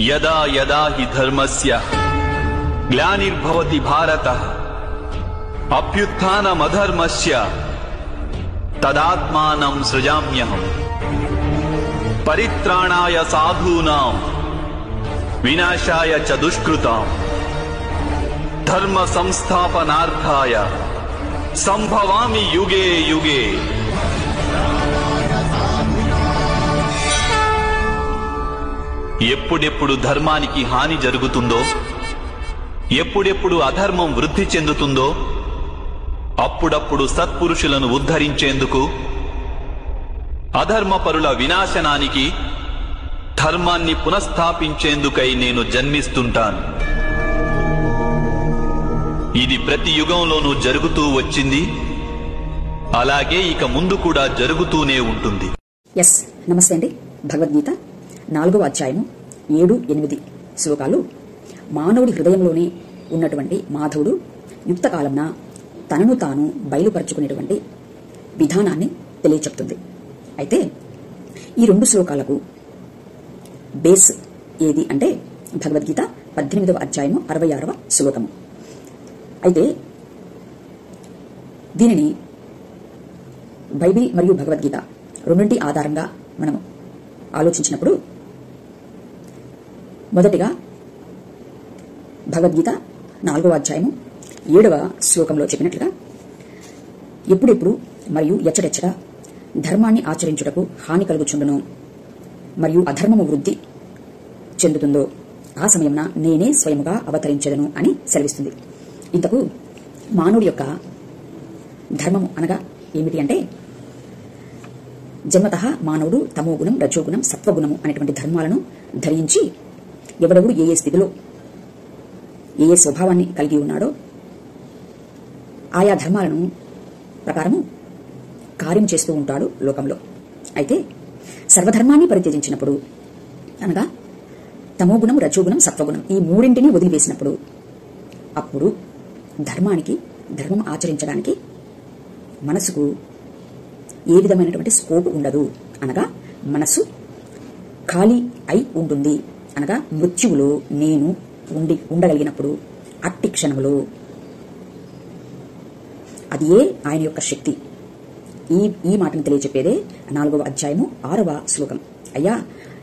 యదా యదా హి ధర్మస్య గ్లానిర్భవతి భారతః అభ్యుత్థానమధర్మస్య తదాత్మానం సృజామ్యహం పరిత్రాణాయ సాధూనాం వినాశాయ చ దుష్కృతాం ధర్మ సంస్థాపనార్థాయ సంభవామి యుగే యుగే. ఎప్పుడెప్పుడు ధర్మానికి హాని జరుగుతుందో, ఎప్పుడెప్పుడు అధర్మం వృద్ధి చెందుతుందో అప్పుడప్పుడు సత్పురుషులను ఉద్ధరించేందుకు, అధర్మపరుల వినాశనానికి, ధర్మాన్ని పునఃస్థాపించేందుకై నేను జన్మిస్తుంటాను. ఇది ప్రతి యుగంలోనూ జరుగుతూ వచ్చింది, అలాగే ఇక ముందు కూడా జరుగుతూనే ఉంటుంది. నమస్తే అండి. భగవద్గీత 4వ అధ్యాయము 7-8 శ్లోకాలు మానవుడి హృదయంలోనే ఉన్నటువంటి మాధవుడు యుక్తకాలంన తనను తాను బయలుపరుచుకునేటువంటి విధానాన్ని తెలియచెప్తుంది. అయితే ఈ 2 శ్లోకాలకు బేస్ ఏది అంటే భగవద్గీత 18వ అధ్యాయము 66వ శ్లోకము. అయితే దీనిని బైబిల్ మరియు భగవద్గీత రెండింటి ఆధారంగా మనం ఆలోచించినప్పుడు మొదటిగా భగవద్గీత 4వ అధ్యాయము 7వ శ్లోకంలో చెప్పినట్లుగా ఎప్పుడెప్పుడు మరియు ఎచ్చటెచ్చట ధర్మాన్ని ఆచరించుటకు హాని కలుగుచుండును మరియు అధర్మము వృద్ధి చెందుతుందో ఆ సమయంన నేనే స్వయముగా అవతరించెదను అని సెలవిస్తుంది. ఇంతకు మానవుడి యొక్క ధర్మము అనగా ఏమిటి అంటే జన్మతః మానవుడు తమోగుణం, రజోగుణం, సత్వగుణము అనేటువంటి ధర్మాలను ధరించి ఎవడెవడు ఏ స్థితిలో ఏ స్వభావాన్ని కలిగి ఉన్నాడో ఆయా ధర్మాలను ప్రకారము కార్యం చేస్తూ ఉంటాడు లోకంలో. అయితే సర్వధర్మాన్ని పరిత్యజించినప్పుడు అనగా తమోగుణం, రజోగుణం, సత్వగుణం ఈ మూడింటిని వదిలివేసినప్పుడు అప్పుడు ధర్మం ఆచరించడానికి మనసుకు ఏ విధమైనటువంటి స్కోప్ ఉండదు. అనగా మనసు ఖాళీ అయి ఉంటుంది. అనగా మృత్యువులో నేను ఉండగలిగినప్పుడు అట్టి క్షణంలో అది ఆయన యొక్క శక్తి. ఈ మాటను తెలియచెప్పేదే 4వ అధ్యాయము 6వ శ్లోకం. అయ్యా,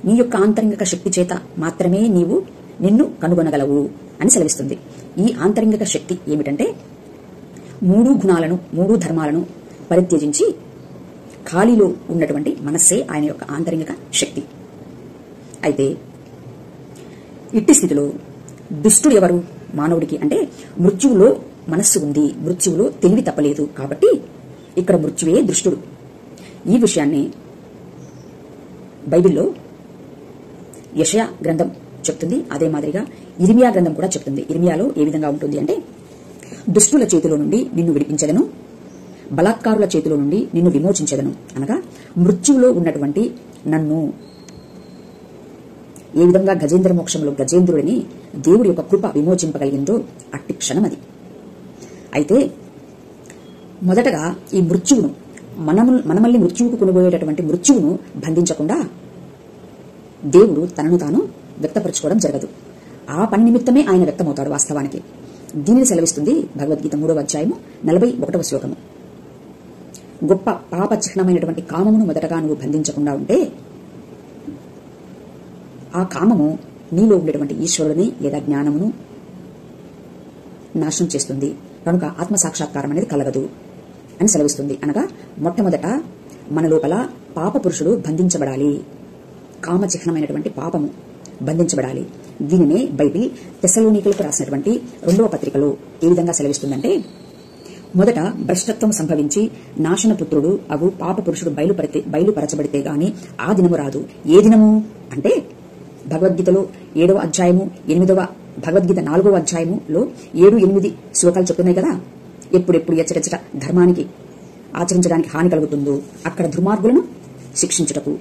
నీ యొక్క ఆంతరింగిక శక్తి చేత మాత్రమే నీవు నిన్ను కనుగొనగలవు అని సెలవిస్తుంది. ఈ ఆంతరింగిక శక్తి ఏమిటంటే 3 గుణాలను, 3 ధర్మాలను పరిత్యజించి ఖాళీలో ఉన్నటువంటి మనస్సే ఆయన యొక్క ఆంతరింగిక శక్తి. అయితే ఇట్టి స్థితిలో దుష్టుడు ఎవరు మానవుడికి అంటే మృత్యువులో మనస్సు ఉంది, మృత్యువులో తెలివి తప్పలేదు. కాబట్టి ఇక్కడ మృత్యువే దుష్టుడు. ఈ విషయాన్ని బైబిల్లో యెషయా గ్రంథం చెప్తుంది. అదే మాదిరిగా ఇర్మియా గ్రంథం కూడా చెప్తుంది. ఇర్మియాలో ఏ విధంగా ఉంటుంది అంటే దుష్టుల చేతిలో నుండి నిన్ను విడిపించదను, బలాత్కారుల చేతిలో నుండి నిన్ను విమోచించదను. అనగా మృత్యువులో ఉన్నటువంటి నన్ను ఏ విధంగా గజేంద్ర మోక్షంలో గజేంద్రుడిని దేవుడి యొక్క కృప విమోచింపగలిగిందో అట్టి క్షణం అది. అయితే మొదటగా ఈ మృత్యువును మనమల్ని మృత్యువుకు కొనుగోయేటటువంటి మృత్యువును బంధించకుండా దేవుడు తనను తాను వ్యక్తపరచుకోవడం జరగదు. ఆ పని నిమిత్తమే ఆయన వ్యక్తమవుతాడు వాస్తవానికి. దీనిని సెలవిస్తుంది భగవద్గీత 3వ అధ్యాయము 41వ శ్లోకము. గొప్ప పాప చిహ్నమైనటువంటి కామమును మొదటగా నువ్వు బంధించకుండా ఉంటే ఆ కామము నీలో ఉండేటువంటి ఈశ్వరుడిని లేదా జ్ఞానమును నాశనం చేస్తుంది. కనుక ఆత్మసాక్షాత్కారం అనేది కలగదు అని సెలవిస్తుంది. అనగా మొట్టమొదట మన లోపల పాప పురుషుడు బంధించబడాలి, కామ చిహ్నమైనటువంటి పాపము బంధించబడాలి. దీనినే బైబిల్ తెస్సలోనికలకు రాసినటువంటి 2వ పత్రికలో ఏ విధంగా సెలవిస్తుందంటే మొదట భ్రష్టత్వం సంభవించి నాశనపుత్రుడు అగు పాప పురుషుడు బయలుపరచబడితే గాని ఆ దినము రాదు. ఏ దినము అంటే భగవద్గీతలో 7వ అధ్యాయము 8వ భగవద్గీత 4వ అధ్యాయములో 7-8 శ్లోకాలు చెప్తున్నాయి కదా. ఎప్పుడెప్పుడు ఎచ్చటెచ్చట ధర్మానికి ఆచరించడానికి హాని కలుగుతుందో అక్కడ దుర్మార్గులను శిక్షించుటకు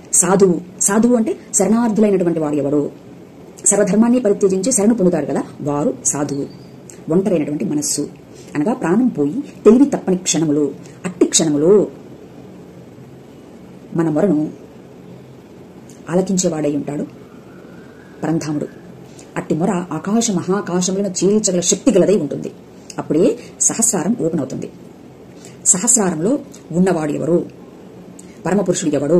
సాధువు అంటే శరణార్థులైనటువంటి వాడు ఎవడో సర్వధర్మాన్ని పరిత్యజించి శరణు పొందుతాడు కదా, వారు సాధువు. ఒంటరైనటువంటి మనస్సు అనగా ప్రాణం పోయి తెలివి తప్పని క్షణములో అట్టి క్షణములో మన మొరను ఆలకించేవాడై ఉంటాడు పరంధాముడు. అట్టి మొర ఆకాశ మహాకాశములను చీల్చగల శక్తి గలదై ఉంటుంది. అప్పుడే సహస్రారం ఓపెన్ అవుతుంది. సహస్రారంలో ఉన్నవాడు ఎవరు, పరమపురుషుడు ఎవడు,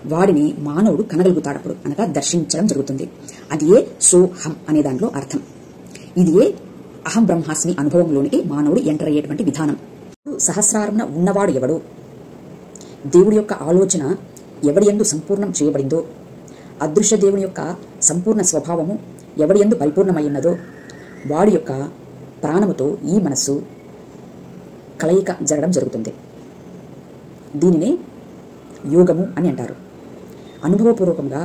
వాడిని మానవుడు కనగలుగుతాడప్పుడు, అనగా దర్శించడం జరుగుతుంది. అది ఏ సోహం అనే దాంట్లో అర్థం. ఇది ఏ అహం బ్రహ్మాస్మి అనుభవంలోనికి మానవుడు ఎంటర్ అయ్యేటువంటి విధానం. సహస్రారమున ఉన్నవాడు ఎవడు, దేవుడి యొక్క ఆలోచన ఎవడి యందు సంపూర్ణం చేయబడిందో, అదృశ్య దేవుని యొక్క సంపూర్ణ స్వభావము ఎవడి యందు పరిపూర్ణమయ్యున్నదో, వాడి యొక్క ప్రాణముతో ఈ మనస్సు కలయిక జరగడం జరుగుతుంది. దీనినే యోగము అని అంటారు. అనుభవపూర్వకంగా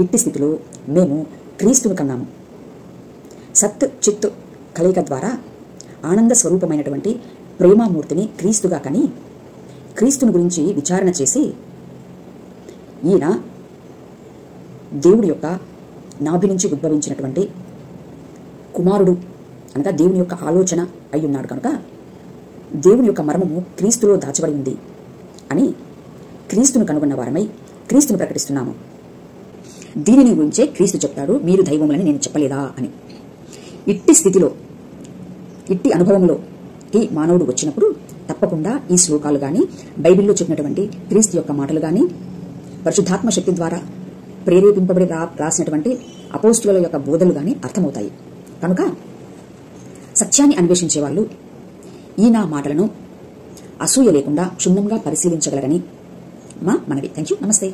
ఇట్టి స్థితిలో మేము క్రీస్తును కన్నాము. సత్ చిత్ కలయిక ద్వారా ఆనంద స్వరూపమైనటువంటి ప్రేమామూర్తిని క్రీస్తుగా కని క్రీస్తుని గురించి విచారణ చేసి ఈయన దేవుడి యొక్క నాభి నుంచి ఉద్భవించినటువంటి కుమారుడు, అనగా దేవుని యొక్క ఆలోచన అయ్యున్నాడు కనుక దేవుని యొక్క మర్మము క్రీస్తులో దాచబడి ఉంది అని క్రీస్తును కనుగొన్న వారమై క్రీస్తును ప్రకటిస్తున్నాము. దీనిని గురించే క్రీస్తు చెప్తాడు, మీరు దైవములని నేను చెప్పలేదా అని. ఇట్టి స్థితిలో, ఇట్టి అనుభవంలోకి మానవుడు వచ్చినప్పుడు తప్పకుండా ఈ శ్లోకాలు గాని, బైబిల్లో చెప్పినటువంటి క్రీస్తు యొక్క మాటలు గాని, పరిశుద్ధాత్మ శక్తి ద్వారా ప్రేరేపింపబడి రాసినటువంటి అపోస్తుల యొక్క బోధలు గాని అర్థమవుతాయి. కనుక సత్యాన్ని అన్వేషించే వాళ్ళు ఈ నా మాటలను అసూయ లేకుండా క్షుణ్ణంగా పరిశీలించగలరని మా మనవి. Thank you. నమస్తే.